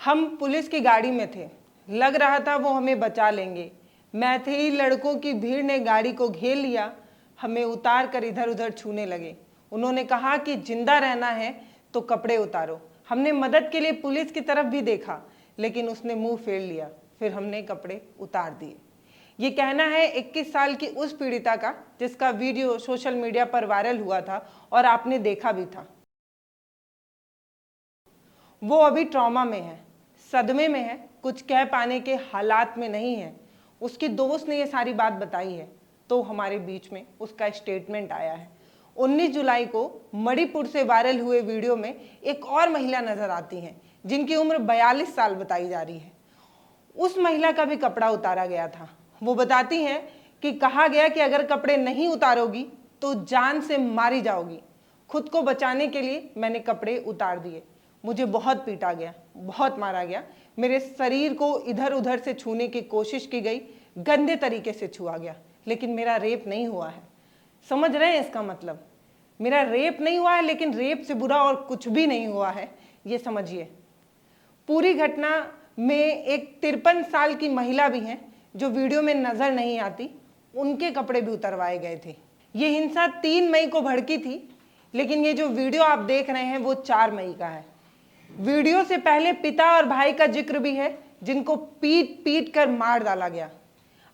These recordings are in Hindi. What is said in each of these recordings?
हम पुलिस की गाड़ी में थे, लग रहा था वो हमें बचा लेंगे। मैथई लड़कों की भीड़ ने गाड़ी को घेर लिया, हमें उतार कर इधर उधर छूने लगे। उन्होंने कहा कि जिंदा रहना है तो कपड़े उतारो। हमने मदद के लिए पुलिस की तरफ भी देखा, लेकिन उसने मुंह फेर लिया। फिर हमने कपड़े उतार दिए। ये कहना है 21 साल की उस पीड़िता का जिसका वीडियो सोशल मीडिया पर वायरल हुआ था और आपने देखा भी था। वो अभी ट्रॉमा में है, सदमे में है, कुछ कह पाने के हालात में नहीं है। उसकी दोस्त ने ये सारी बात बताई है, तो हमारे बीच में उसका स्टेटमेंट आया है। 19 जुलाई को मणिपुर से वायरल हुए वीडियो में एक और महिला नजर आती हैं जिनकी उम्र 42 साल बताई जा रही है। उस महिला का भी कपड़ा उतारा गया था। वो बताती हैं कि कहा गया कि अगर कपड़े नहीं उतारोगी तो जान से मारी जाओगी। खुद को बचाने के लिए मैंने कपड़े उतार दिए। मुझे बहुत पीटा गया, बहुत मारा गया। मेरे शरीर को इधर उधर से छूने की कोशिश की गई, गंदे तरीके से छुआ गया, लेकिन मेरा रेप नहीं हुआ है। समझ रहे हैं इसका मतलब? मेरा रेप नहीं हुआ है, लेकिन रेप से बुरा और कुछ भी नहीं हुआ है, ये समझिए। पूरी घटना में एक 53 साल की महिला भी है जो वीडियो में नजर नहीं आती, उनके कपड़े भी उतरवाए गए थे। ये हिंसा 3 मई को भड़की थी, लेकिन ये जो वीडियो आप देख रहे हैं वो 4 मई का है। वीडियो से पहले पिता और भाई का जिक्र भी है जिनको पीट पीट कर मार डाला गया।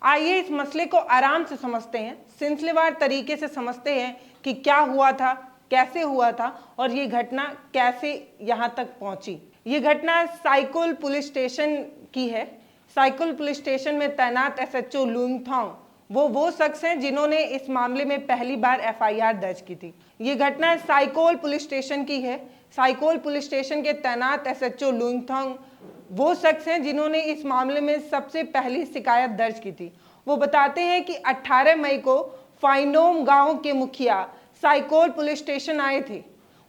आइए इस मसले को आराम से समझते हैं, सिलसिलेवार तरीके से समझते हैं कि क्या हुआ था, कैसे हुआ था और ये घटना कैसे यहाँ तक पहुंची। ये घटना साइकोल पुलिस स्टेशन की है। साइकोल पुलिस स्टेशन में तैनात एसएचओ लुंगथोंग वो शख्स हैं जिन्होंने इस मामले में पहली बार एफआईआर दर्ज की थी। ये घटना साइकोल पुलिस स्टेशन की है। साइकोल पुलिस स्टेशन के तैनात एसएचओ लुंगथोंग वो शख्स हैं जिन्होंने इस मामले में सबसे पहली शिकायत दर्ज की थी। वो बताते हैं कि 18 मई को फाइनोम गांव के मुखिया साइकोल पुलिस स्टेशन आए थे।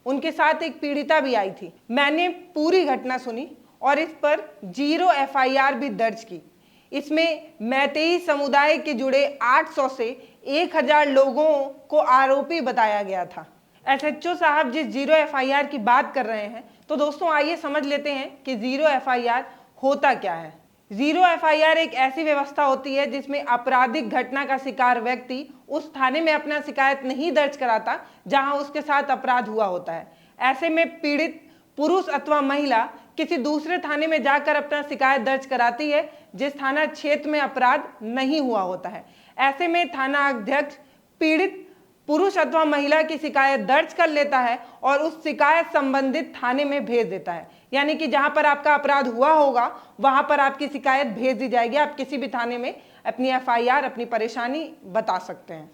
उनके साथ एक पीड़िता भी आई थी। मैंने पूरी घटना सुनी और इस पर 0 एफआईआर भी दर्ज की। इसमें मैतेई समुदाय के जुड़े 800 से 1000 लोगों को आरोपी बताया गया था। एसएचओ साहब जिस 0 एफआईआर की बात कर रहे हैं, तो दोस्तों आइए समझ लेते हैं कि 0 एफआईआर होता क्या है। 0 एफआईआर एक ऐसी व्यवस्था होती है जिसमें आपराधिक घटना का शिकार व्यक्ति उस थाने में अपना शिकायत नहीं दर्ज कराता जहां उसके साथ अपराध हुआ होता है। ऐसे में पीड़ित पुरुष अथवा महिला किसी दूसरे थाने में जाकर अपना शिकायत दर्ज कराती है जिस थाना क्षेत्र में अपराध नहीं हुआ होता है। ऐसे में थाना अध्यक्ष पीड़ित पुरुष अथवा महिला की शिकायत दर्ज कर लेता है और उस शिकायत संबंधित थाने में भेज देता है। यानी कि जहां पर आपका अपराध हुआ होगा वहां पर आपकी शिकायत भेज दी जाएगी। आप किसी भी थाने में अपनी एफआईआर, अपनी परेशानी बता सकते हैं।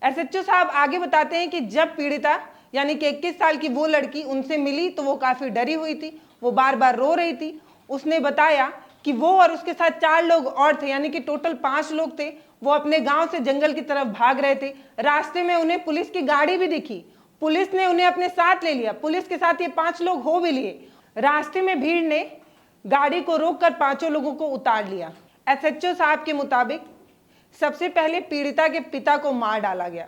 एसएचओ साहब आगे बताते हैं कि जब पीड़िता यानी कि 21 साल की वो लड़की उनसे मिली तो वो काफी डरी हुई थी, वो बार बार रो रही थी। उसने बताया कि वो और उसके साथ 4 लोग और थे, यानी कि टोटल 5 लोग थे। वो अपने गांव से जंगल की तरफ भाग रहे थे। रास्ते में उन्हें पुलिस की गाड़ी भी दिखी। पुलिस ने उन्हें अपने साथ ले लिया। पुलिस के साथ ये 5 लोग हो भी लिए। रास्ते में भीड़ ने गाड़ी को रोककर 5 लोगों को उतार लिया। एसएचओ साहब के मुताबिक सबसे पहले पीड़िता के पिता को मार डाला गया,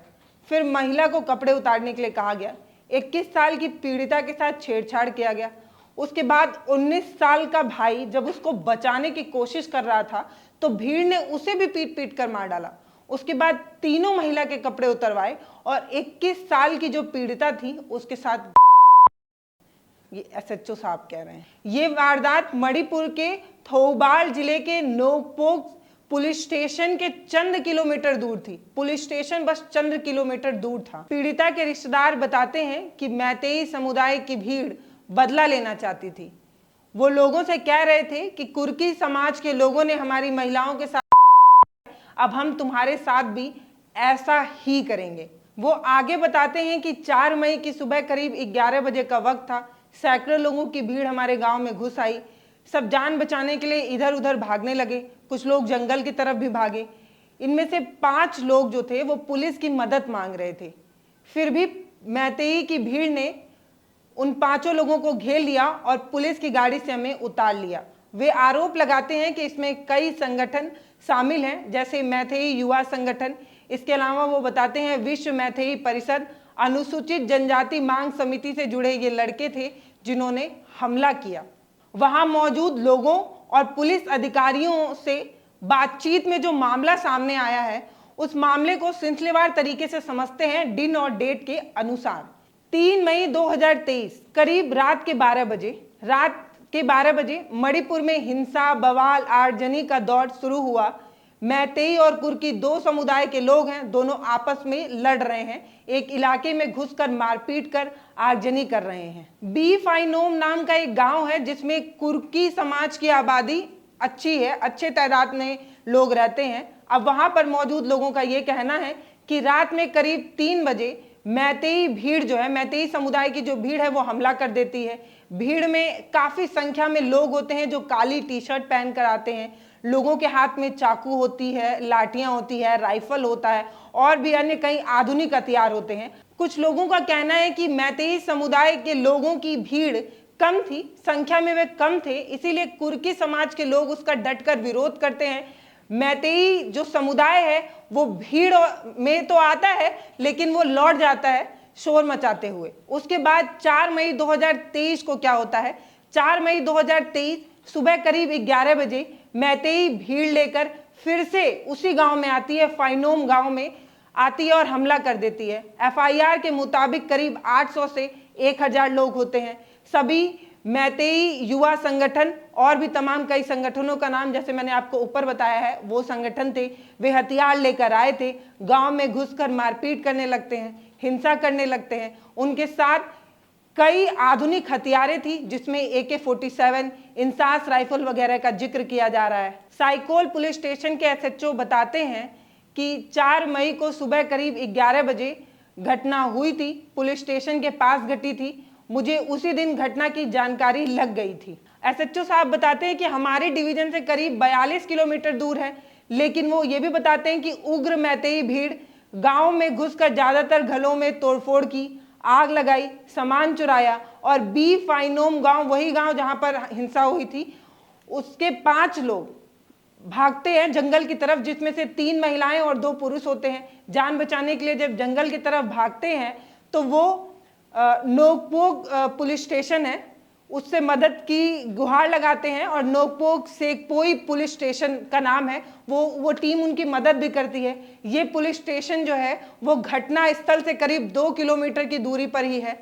फिर महिला को कपड़े उतारने के लिए कहा गया। 21 साल की पीड़िता के साथ छेड़छाड़ किया गया। उसके बाद 19 साल का भाई जब उसको बचाने की कोशिश कर रहा था तो भीड़ ने उसे भी पीट पीट कर मार डाला। उसके बाद तीनों महिला के कपड़े उतरवाए और 21 साल की जो पीड़िता थी उसके साथ, ये एसएचओ साहब कह रहे हैं। ये वारदात मणिपुर के थौबाल जिले के नोकपोक पुलिस स्टेशन के चंद किलोमीटर दूर थी। पुलिस स्टेशन बस चंद किलोमीटर दूर था। पीड़िता के रिश्तेदार बताते हैं कि मैतेई समुदाय की भीड़ बदला लेना चाहती थी। वो लोगों से कह रहे थे कि कुर्की समाज के लोगों ने हमारी महिलाओं के साथ, अब हम तुम्हारे साथ भी ऐसा ही करेंगे। वो आगे बताते हैं कि 4 मई की सुबह करीब 11 बजे का वक्त था। सैकड़ों लोगों की भीड़ हमारे गांव में घुस आई। सब जान बचाने के लिए इधर उधर भागने लगे। कुछ लोग जंगल की तरफ भी भागे। इनमें से 5 लोग जो थे वो पुलिस की मदद मांग रहे थे। फिर भी मैतेई की भीड़ ने उन 5 लोगों को घेर लिया और पुलिस की गाड़ी से हमें उतार लिया। वे आरोप लगाते हैं कि इसमें कई संगठन शामिल हैं, जैसे मैतेई युवा संगठन। इसके अलावा वो बताते हैं विश्व मैतेई परिषद, अनुसूचित जनजाति मांग समिति से जुड़े ये लड़के थे जिन्होंने हमला किया। वहां मौजूद लोगों और पुलिस अधिकारियों से बातचीत में जो मामला सामने आया है उस मामले को सिलसिलेवार तरीके से समझते हैं दिन और डेट के अनुसार। 3 मई 2023 करीब रात के 12 बजे मणिपुर में हिंसा, बवाल, आगजनी का दौर शुरू हुआ। मैतेई और कुर्की दो समुदाय के लोग हैं, दोनों आपस में लड़ रहे हैं, एक इलाके में घुसकर मारपीट कर आगजनी कर रहे हैं। बी फाइनोम नाम का एक गांव है जिसमें कुर्की समाज की आबादी अच्छी है, अच्छे तादाद में लोग रहते हैं। अब वहां पर मौजूद लोगों का ये कहना है कि रात में करीब 3 बजे मैतेई भीड़ जो है, मैतेई समुदाय की जो भीड़ है वो हमला कर देती है। भीड़ में काफी संख्या में लोग होते हैं जो काली टी शर्ट पहन कर आते हैं। लोगों के हाथ में चाकू होती है, लाठियां होती है, राइफल होता है और भी अन्य कई आधुनिक हथियार होते हैं। कुछ लोगों का कहना है कि मैतेई समुदाय के लोगों की भीड़ कम थी, संख्या में वे कम थे, इसीलिए कुर्की समाज के लोग उसका डटकर विरोध करते हैं। मैतेई जो समुदाय है वो भीड़ में तो आता है लेकिन वो लौट जाता है शोर मचाते हुए। उसके बाद 4 मई 2023 को क्या होता है, 4 मई 2023 सुबह करीब 11 बजे मैतेई भीड़ लेकर फिर से उसी गांव में आती है, फाइनोम गांव में आती है और हमला कर देती है। एफआईआर के मुताबिक करीब 800 से 1000 लोग होते हैं। सभी मैतेई युवा संगठन और भी तमाम कई संगठनों का नाम जैसे मैंने आपको ऊपर बताया है वो संगठन थे। वे हथियार लेकर आए थे, गांव में घुसकर मारपीट करने लगते हैं, हिंसा करने लगते हैं। उनके साथ कई आधुनिक हथियारें थी जिसमें AK-47, इंसास राइफल वगैरह का जिक्र किया जा रहा है। साइकोल पुलिस स्टेशन के SHO बताते हैं कि 4 मई को सुबह करीब 11 बजे घटना हुई थी, पुलिस स्टेशन के पास घटी थी। मुझे उसी दिन घटना की जानकारी लग गई थी। SHO साहब बताते हैं कि हमारे डिवीजन से करीब 42 किलोमीटर दूर है, लेकिन वो ये भी बताते हैं कि उग्र मैतेई भीड़ गांव में घुसकर ज्यादातर घरों में तोड़फोड़ की, आग लगाई, सामान चुराया और बी फाइनोम गांव, वही गांव जहां पर हिंसा हुई थी, उसके 5 लोग भागते हैं जंगल की तरफ, जिसमें से 3 महिलाएं और 2 पुरुष होते हैं। जान बचाने के लिए जब जंगल की तरफ भागते हैं तो वो नोकपोक पुलिस स्टेशन है उससे मदद की गुहार लगाते हैं और नोकपोक सेकपोई पुलिस स्टेशन का नाम है, वो टीम उनकी मदद भी करती है। ये पुलिस स्टेशन जो है वो घटना स्थल से करीब 2 किलोमीटर की दूरी पर ही है।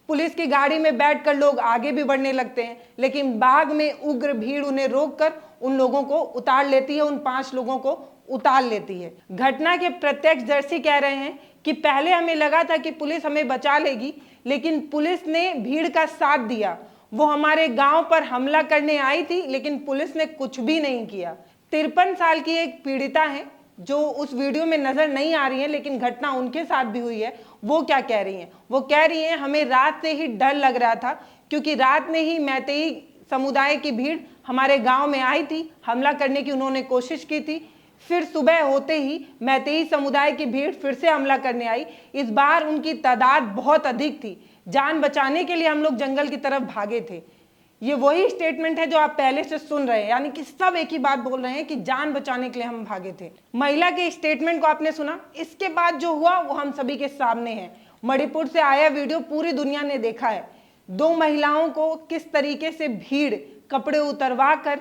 पुलिस की गाड़ी में बैठकर लोग आगे भी बढ़ने लगते हैं, लेकिन बाग में उग्र भीड़ उन्हें रोककर उन लोगों को उतार लेती है, उन 5 लोगों को उतार लेती है। घटना के प्रत्यक्षदर्शी कह रहे हैं कि पहले हमें लगा था कि पुलिस हमें बचा लेगी, लेकिन पुलिस ने भीड़ का साथ दिया। वो हमारे गांव पर हमला करने आई थी लेकिन पुलिस ने कुछ भी नहीं किया। 53 साल की एक पीड़िता है जो उस वीडियो में नजर नहीं आ रही है, लेकिन घटना उनके साथ भी हुई है। वो क्या कह रही हैं? वो कह रही हैं हमें रात से ही डर लग रहा था, क्योंकि रात में ही मैतेई समुदाय की भीड़ हमारे गांव में आई थी, हमला करने की उन्होंने कोशिश की थी। फिर सुबह होते ही मैतेई समुदाय की भीड़ फिर से हमला करने आई। इस बार उनकी तादाद बहुत अधिक थी। जान बचाने के लिए हम लोग जंगल की तरफ भागे थे। ये वही स्टेटमेंट है जो आप पहले से सुन रहे हैं, यानी कि सब एक ही बात बोल रहे हैं कि जान बचाने के लिए हम भागे थे। महिला के स्टेटमेंट को आपने सुना। इसके बाद जो हुआ वो हम सभी के सामने है। मणिपुर से आया वीडियो पूरी दुनिया ने देखा है। 2 महिलाओं को किस तरीके से भीड़ कपड़े उतरवा कर,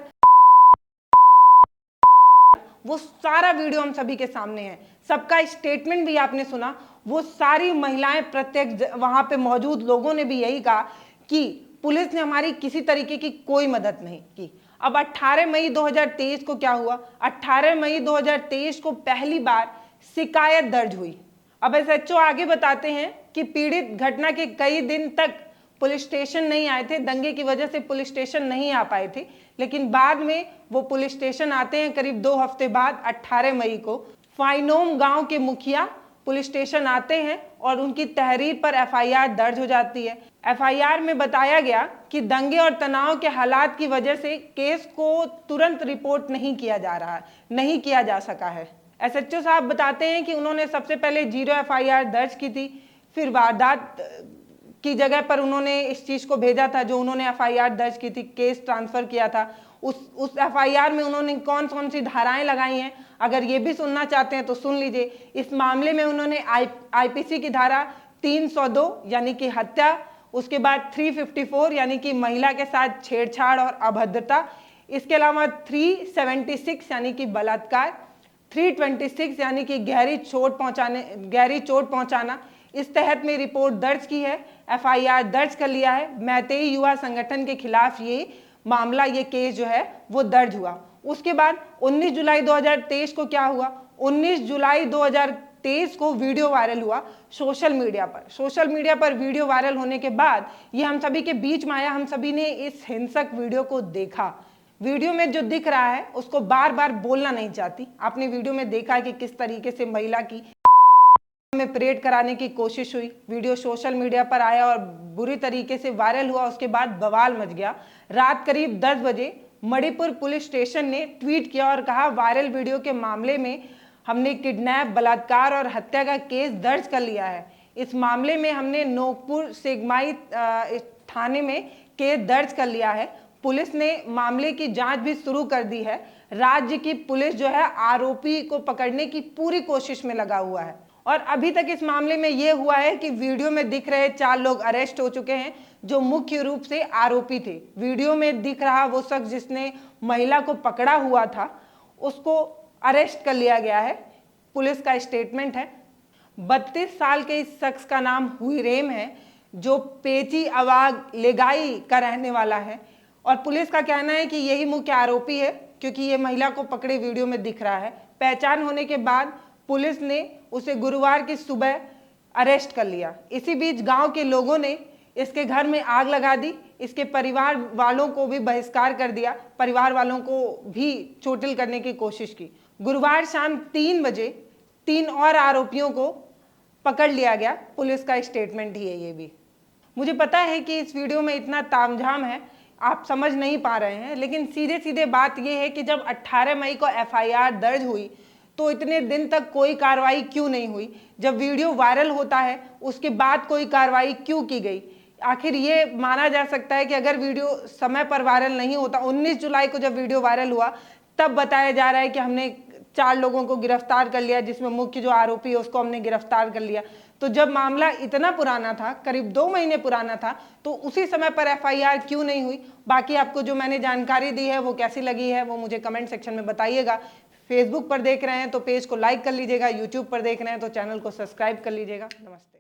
वो सारा वीडियो हम सभी के सामने है। सबका स्टेटमेंट भी आपने सुना। वो सारी महिलाएं, प्रत्येक वहां पे मौजूद लोगों ने भी यही कहा कि पुलिस ने हमारी किसी तरीके की कोई मदद नहीं की। अब 18 मई 2023 को क्या हुआ? 18 मई 2023 को पहली बार शिकायत दर्ज हुई। अब SHO आगे बताते हैं कि पीड़ित घटना के कई दिन तक पुलिस स्टेशन नहीं आए थे, दंगे की वजह से पुलिस स्टेशन नहीं आ पाए थे, लेकिन बाद में वो पुलिस स्टेशन आते हैं। करीब 2 हफ्ते बाद 18 मई को फाइनोम गांव के मुखिया पुलिस स्टेशन आते हैं और उनकी तहरीर पर FIR दर्ज हो जाती है। FIR में बताया गया कि दंगे और तनाव के हालात की वजह से केस को तुरंत रिपोर्ट नहीं किया जा सका है। SHO साहब बताते हैं कि उन्होंने सबसे पहले 0 FIR दर्ज की थी, फिर वारदात की जगह पर उन्होंने इस चीज को भेजा था जो उन्होंने FIR दर्ज की थी, केस ट्रांसफर किया था। उस FIR में उन्होंने कौन कौन सी धाराएं लगाई हैं, अगर ये भी सुनना चाहते हैं तो सुन लीजिए। इस मामले में उन्होंने IPC की धारा 302 यानी कि हत्या, उसके बाद 354 यानी कि महिला के साथ छेड़छाड़ और अभद्रता, इसके अलावा 376 यानी कि बलात्कार, 326 यानी कि गहरी चोट पहुंचाना, इस तहत में रिपोर्ट दर्ज की है, एफआईआर दर्ज कर लिया है। मैतेई युवा संगठन के खिलाफ ये मामला, ये केस जो है वो दर्ज हुआ। उसके बाद 19 जुलाई 2023 को क्या हुआ, 19 जुलाई 2023 को वीडियो वायरल हुआ सोशल मीडिया पर वीडियो वायरल होने के बाद ये हम सभी के बीच में आया। हम सभी ने इस हिंसक वीडियो को देखा। वीडियो में जो दिख रहा है उसको बार बार बोलना नहीं चाहती। आपने वीडियो में देखा कि किस तरीके से महिला की में परेड कराने की कोशिश हुई। वीडियो सोशल मीडिया पर आया और बुरी तरीके से वायरल हुआ। उसके बाद बवाल मच गया। रात करीब 10 बजे मणिपुर पुलिस स्टेशन ने ट्वीट किया और कहा, वायरल वीडियो के मामले में हमने किडनैप, बलात्कार और हत्या का केस दर्ज कर लिया है। इस मामले में हमने नोकपुर सेगमाई थाने में केस दर्ज कर लिया है। पुलिस ने मामले की जांच भी शुरू कर दी है। राज्य की पुलिस जो है आरोपी को पकड़ने की पूरी कोशिश में लगा हुआ है। और अभी तक इस मामले में यह हुआ है कि वीडियो में दिख रहे 4 लोग अरेस्ट हो चुके हैं जो मुख्य रूप से आरोपी थे। वीडियो में दिख रहा वो शख्स जिसने महिला को पकड़ा हुआ था, उसको अरेस्ट कर लिया गया है। पुलिस का स्टेटमेंट है। 32 साल के इस शख्स का नाम हुईरेम है, जो पेची अवाग लेगाई का रहने वाला है। और पुलिस का कहना है कि यही मुख्य आरोपी है, क्योंकि ये महिला को पकड़े वीडियो में दिख रहा है। पहचान होने के बाद पुलिस ने उसे गुरुवार की सुबह अरेस्ट कर लिया। इसी बीच गांव के लोगों ने इसके घर में आग लगा दी। इसके परिवार वालों को भी बहिष्कार कर दिया। परिवार वालों को भी चोटिल करने की कोशिश की। गुरुवार शाम 3 बजे 3 और आरोपियों को पकड़ लिया गया। पुलिस का स्टेटमेंट ही है ये भी। मुझे पता है कि इस वीडियो में इतना तामझाम है, आप समझ नहीं पा रहे हैं, लेकिन सीधे सीधे बात यह है कि जब 18 मई को एफआईआर दर्ज हुई तो इतने दिन तक कोई कार्रवाई क्यों नहीं हुई? जब वीडियो वायरल होता है उसके बाद कोई कार्रवाई क्यों की गई? आखिर ये माना जा सकता है कि अगर वीडियो समय पर वायरल नहीं होता, 19 जुलाई को जब वीडियो वायरल हुआ तब बताया जा रहा है कि हमने 4 लोगों को गिरफ्तार कर लिया, जिसमें मुख्य जो आरोपी है उसको हमने गिरफ्तार कर लिया। तो जब मामला इतना पुराना था, करीब 2 महीने पुराना था, तो उसी समय पर एफआईआर क्यों नहीं हुई? बाकी आपको जो मैंने जानकारी दी है वो कैसी लगी है वो मुझे कमेंट सेक्शन में बताइएगा। फेसबुक पर देख रहे हैं तो पेज को लाइक कर लीजिएगा, यूट्यूब पर देख रहे हैं तो चैनल को सब्सक्राइब कर लीजिएगा। नमस्ते।